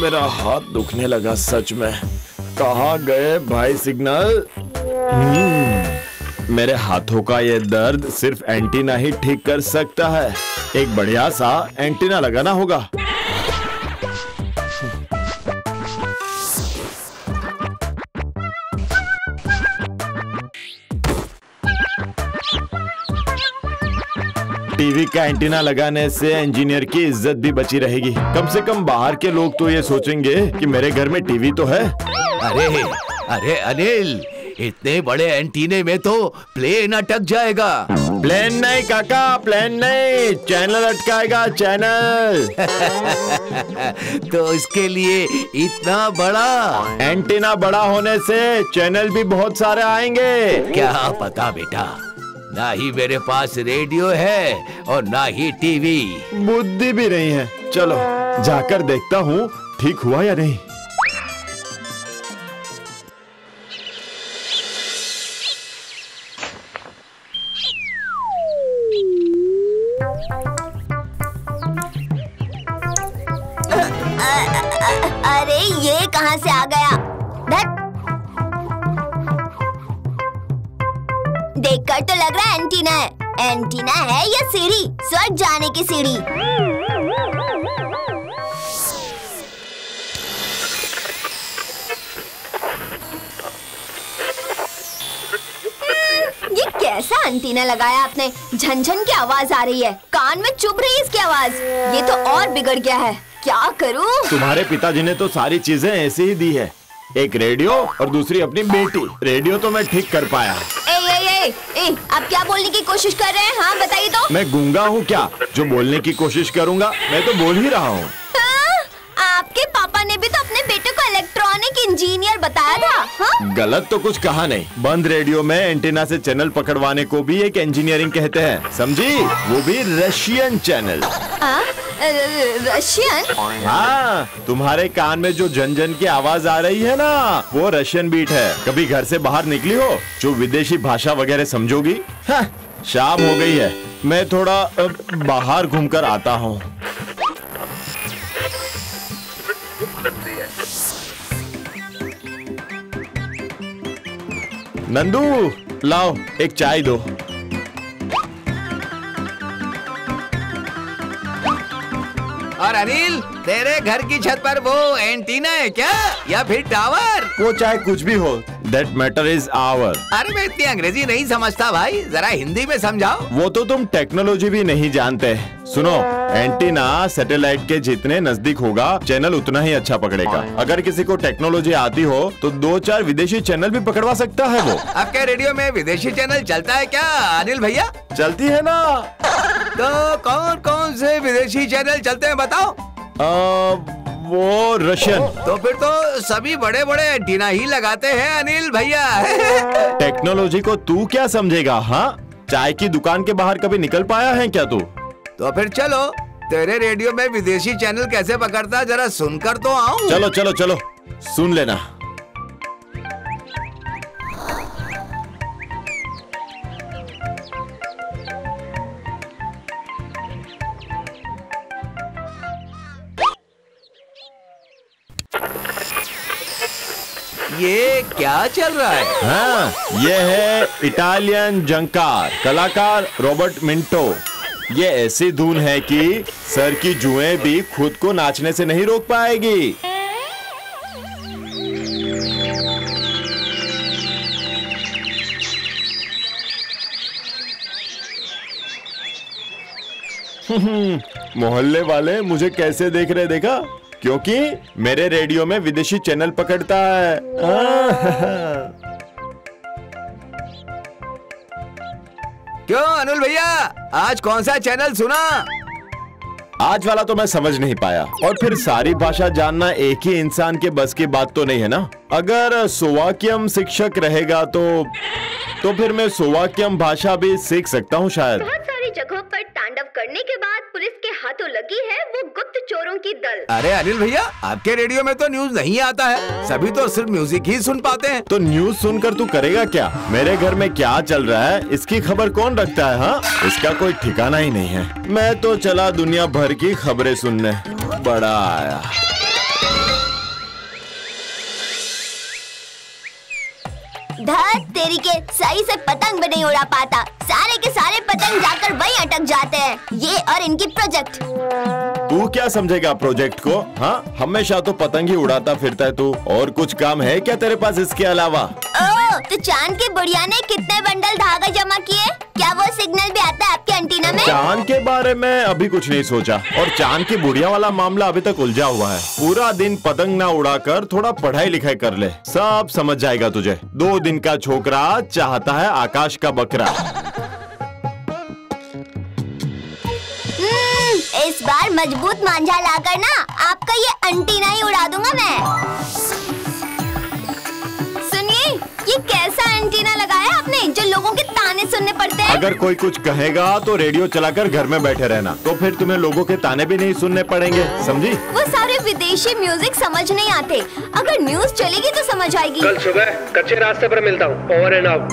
मेरा हाथ दुखने लगा सच में। कहाँ गए भाई सिग्नल? मेरे हाथों का ये दर्द सिर्फ एंटीना ही ठीक कर सकता है। एक बढ़िया सा एंटीना लगाना होगा। टीवी का एंटीना लगाने से इंजीनियर की इज्जत भी बची रहेगी। कम से कम बाहर के लोग तो ये सोचेंगे कि मेरे घर में टीवी तो है। अरे अरे अनिल, इतने बड़े एंटीने में तो प्लेन अटक जाएगा। प्लेन नहीं काका, प्लेन नहीं, चैनल अटकाएगा, चैनल। तो इसके लिए इतना बड़ा एंटीना बड़ा होने से चैनल भी बहुत सारे आएंगे। क्या पता बेटा, ना ही मेरे पास रेडियो है और ना ही टीवी। बुद्धि भी नहीं है। चलो जाकर देखता हूँ ठीक हुआ या नहीं। अरे ये कहाँ से आ गया? देखकर तो लग रहा है एंटीना है। एंटीना है या सीढ़ी? स्वर्ग जाने की सीढ़ी। ये कैसा एंटीना लगाया आपने? झनझन की आवाज आ रही है, कान में चुभ रही है इसकी आवाज। ये तो और बिगड़ गया है, क्या करूं? तुम्हारे पिताजी ने तो सारी चीजें ऐसे ही दी है, एक रेडियो और दूसरी अपनी बेटी। रेडियो तो मैं ठीक कर पाया। आप क्या बोलने की कोशिश कर रहे हैं? हाँ बताइए तो। मैं गूंगा हूँ क्या जो बोलने की कोशिश करूँगा? मैं तो बोल ही रहा हूँ। आपके पापा ने भी तो अपने बेटे को इलेक्ट्रॉनिक इंजीनियर बताया था। हाँ? गलत तो कुछ कहा नहीं। बंद रेडियो में एंटीना से चैनल पकड़वाने को भी एक इंजीनियरिंग कहते हैं, समझी? वो भी रशियन चैनल। रशियन? हाँ, तुम्हारे कान में जो झनझन की आवाज आ रही है ना, वो रशियन बीट है। कभी घर से बाहर निकली हो जो विदेशी भाषा वगैरह समझोगी? हाँ, शाम हो गई है, मैं थोड़ा बाहर घूमकर आता हूँ। नंदू, लाओ एक चाय दो। और अनिल, तेरे घर की छत पर वो एंटीना है क्या, या फिर टावर? वो चाहे कुछ भी हो, दैट मैटर इज आवर। अरे मैं इतनी अंग्रेजी नहीं समझता भाई, जरा हिंदी में समझाओ। वो तो तुम टेक्नोलॉजी भी नहीं जानते। सुनो, एंटीना सैटेलाइट के जितने नजदीक होगा चैनल उतना ही अच्छा पकड़ेगा। अगर किसी को टेक्नोलॉजी आती हो तो 2-4 विदेशी चैनल भी पकड़वा सकता है वो। आपके रेडियो में विदेशी चैनल चलता है क्या अनिल भैया? चलती है ना। तो कौन कौन से विदेशी चैनल चलते हैं बताओ? वो रशियन। तो फिर तो सभी बड़े बड़े एंटीना ही लगाते हैं अनिल भैया। टेक्नोलॉजी को तू क्या समझेगा? हाँ, चाय की दुकान के बाहर कभी निकल पाया है क्या तू? तो फिर चलो, तेरे रेडियो में विदेशी चैनल कैसे पकड़ता जरा सुनकर तो आऊं। चलो चलो चलो, सुन लेना। ये क्या चल रहा है? हाँ, ये है इटालियन जंकार, कलाकार रॉबर्ट मिंटो। ये ऐसी धुन है कि सर की जुएं भी खुद को नाचने से नहीं रोक पाएगी। मोहल्ले वाले मुझे कैसे देख रहे, देखा? क्योंकि मेरे रेडियो में विदेशी चैनल पकड़ता है। क्यों अनुल भैया, आज कौन सा चैनल सुना? आज वाला तो मैं समझ नहीं पाया। और फिर सारी भाषा जानना एक ही इंसान के बस की बात तो नहीं है ना। अगर स्लोवाकियम शिक्षक रहेगा तो फिर मैं स्लोवाकियम भाषा भी सीख सकता हूँ शायद। बहुत सारी जगहों पर तांडव करने के बाद पुलिस के हाथों लगी है वो गुप्त चोरों की दल। अरे अनिल भैया, आपके रेडियो में तो न्यूज नहीं आता है, सभी तो सिर्फ म्यूजिक ही सुन पाते हैं। तो न्यूज सुनकर तू करेगा क्या? मेरे घर में क्या चल रहा है इसकी खबर कौन रखता है? हाँ, इसका कोई ठिकाना ही नहीं है। मैं तो चला दुनिया भर की खबरें सुनने। बड़ा आया। धत तेरी के, सही से पतंग भी नहीं उड़ा पाता। सारे के सारे पतंग जाकर वहीं अटक जाते हैं। ये और इनकी प्रोजेक्ट। तू क्या समझेगा प्रोजेक्ट को? हाँ, हमेशा तो पतंग ही उड़ाता फिरता है तू। और कुछ काम है क्या तेरे पास इसके अलावा? ओह, तो चांद के बुढ़िया ने कितने बंडल धागा जमा किए? क्या वो सिग्नल भी आता है आपके एंटीना में? चांद के बारे में अभी कुछ नहीं सोचा, और चांद की बुढ़िया वाला मामला अभी तक उलझा हुआ है। पूरा दिन पतंग ना उड़ाकर थोड़ा पढ़ाई लिखाई कर ले, सब समझ जाएगा तुझे। 2 दिन का छोकरा चाहता है आकाश का बकरा। इस बार मजबूत मांझा लाकर ना आपका ये एंटीना ही उड़ा दूंगा मैं। सुनिए, ये कैसा एंटीना लगाया आपने जो लोगों के ताने सुनने पड़ते हैं? अगर कोई कुछ कहेगा तो रेडियो चलाकर घर में बैठे रहना, तो फिर तुम्हें लोगों के ताने भी नहीं सुनने पड़ेंगे, समझी? वो सारे विदेशी म्यूजिक समझ नहीं आते, अगर न्यूज चलेगी तो समझ आएगी। कल सुबह कच्चे रास्ते पर मिलता हूँ, ओवर एंड आउट।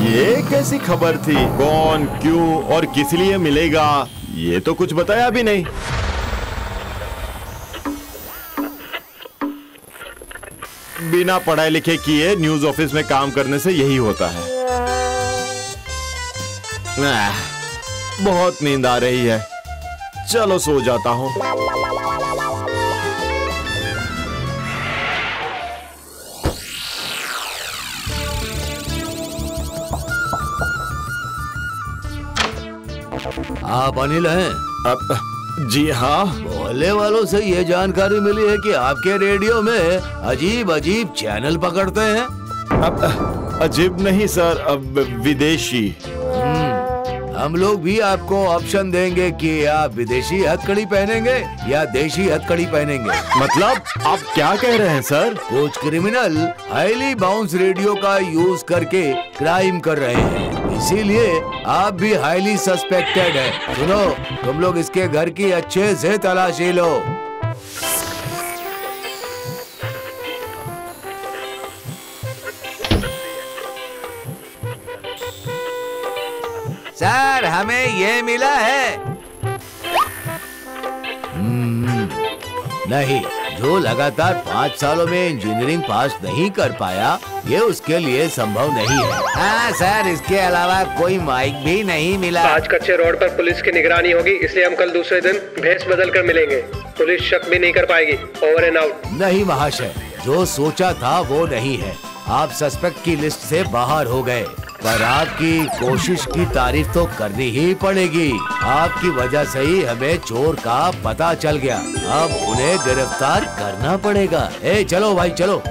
ये कैसी खबर थी? कौन, क्यों और किस लिए मिलेगा, ये तो कुछ बताया भी नहीं। बिना पढ़ाई लिखे किए न्यूज ऑफिस में काम करने से यही होता है। बहुत नींद आ रही है, चलो सो जाता हूँ। आप अनिल हैं? जी हाँ। मोहल्ले वालों से ये जानकारी मिली है कि आपके रेडियो में अजीब अजीब चैनल पकड़ते हैं। अजीब नहीं सर, अब विदेशी। हम लोग भी आपको ऑप्शन देंगे कि आप विदेशी हथकड़ी पहनेंगे या देशी हथकड़ी पहनेंगे। मतलब आप क्या कह रहे हैं सर? कुछ क्रिमिनल हाईली बाउंस रेडियो का यूज करके क्राइम कर रहे हैं, इसीलिए आप भी हाईली सस्पेक्टेड है। सुनो, तुम लोग इसके घर की अच्छे से तलाशी लो। सर, हमें ये मिला है। नहीं, जो लगातार 5 सालों में इंजीनियरिंग पास नहीं कर पाया, ये उसके लिए संभव नहीं है। हाँ सर, इसके अलावा कोई माइक भी नहीं मिला। आज कच्चे रोड पर पुलिस की निगरानी होगी, इसलिए हम कल दूसरे दिन भेस बदल कर मिलेंगे। पुलिस शक भी नहीं कर पाएगी। Over and out. नहीं महाशय, जो सोचा था वो नहीं है। आप सस्पेक्ट की लिस्ट से बाहर हो गए, पर आपकी कोशिश की तारीफ तो करनी ही पड़ेगी। आपकी वजह से ही हमें चोर का पता चल गया। अब उन्हें गिरफ्तार करना पड़ेगा। ए चलो भाई चलो।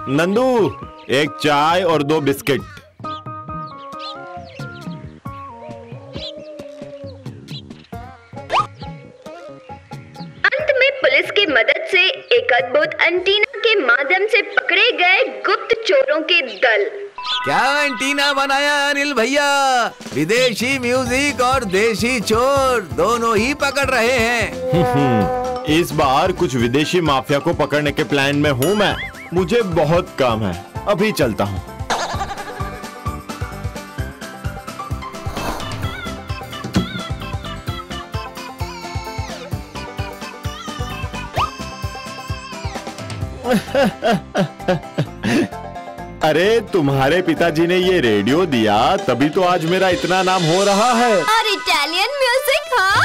नंदू, एक चाय और 2 बिस्किट। अंत में पुलिस की मदद से एक अद्भुत एंटीना के माध्यम से पकड़े गए गुप्त चोरों के दल। क्या एंटीना बनाया अनिल भैया? विदेशी म्यूजिक और देशी चोर दोनों ही पकड़ रहे हैं। इस बार कुछ विदेशी माफिया को पकड़ने के प्लान में हूँ मैं। मुझे बहुत काम है, अभी चलता हूँ। अरे तुम्हारे पिताजी ने ये रेडियो दिया, तभी तो आज मेरा इतना नाम हो रहा है। और इटालियन म्यूजिक, हाँ?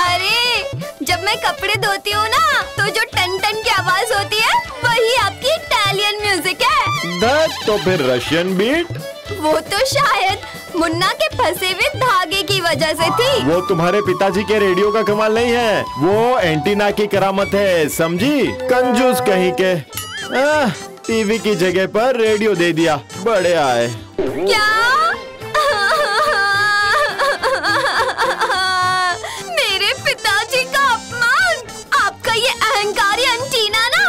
अरे जब मैं कपड़े धोती हूँ ना, तो जो टन टन की आवाज होती है, वही आपकी इटालियन म्यूजिक है। तो फिर रशियन बीट? वो तो शायद मुन्ना के फंसे हुए धागे की वजह से थी। वो तुम्हारे पिताजी के रेडियो का कमाल नहीं है, वो एंटीना की करामत है, समझी? कंजूस कहीं के। टीवी की जगह पर रेडियो दे दिया, बड़े आए। क्या? मेरे पिताजी का अपमान! आपका ये अहंकारी एंटीना ना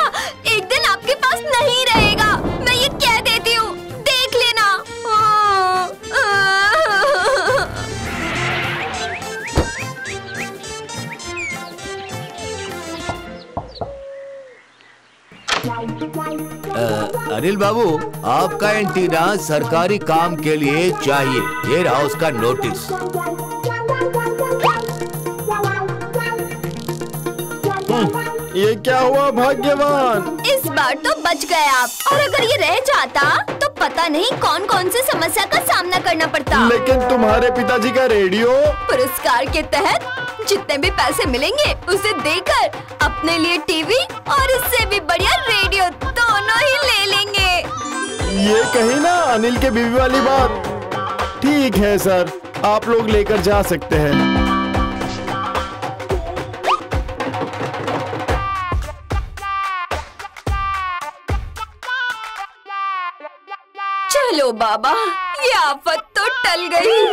एक दिन आपके पास नहीं रहेगा, मैं ये कह देती हूँ, देख लेना। अनिल बाबू, आपका एंटीना सरकारी काम के लिए चाहिए। ये रहा उसका नोटिस। ये क्या हुआ भाग्यवान? इस बार तो बच गए आप, और अगर ये रह जाता तो पता नहीं कौन कौन सी समस्या का सामना करना पड़ता। लेकिन तुम्हारे पिताजी का रेडियो पुरस्कार के तहत जितने भी पैसे मिलेंगे उसे देकर अपने लिए टीवी और इससे भी बढ़िया रेडियो दोनों ही ले लेंगे। ये कही ना अनिल के बीवी वाली बात। ठीक है सर, आप लोग लेकर जा सकते हैं। चलो बाबा, ये आफत तो टल गई।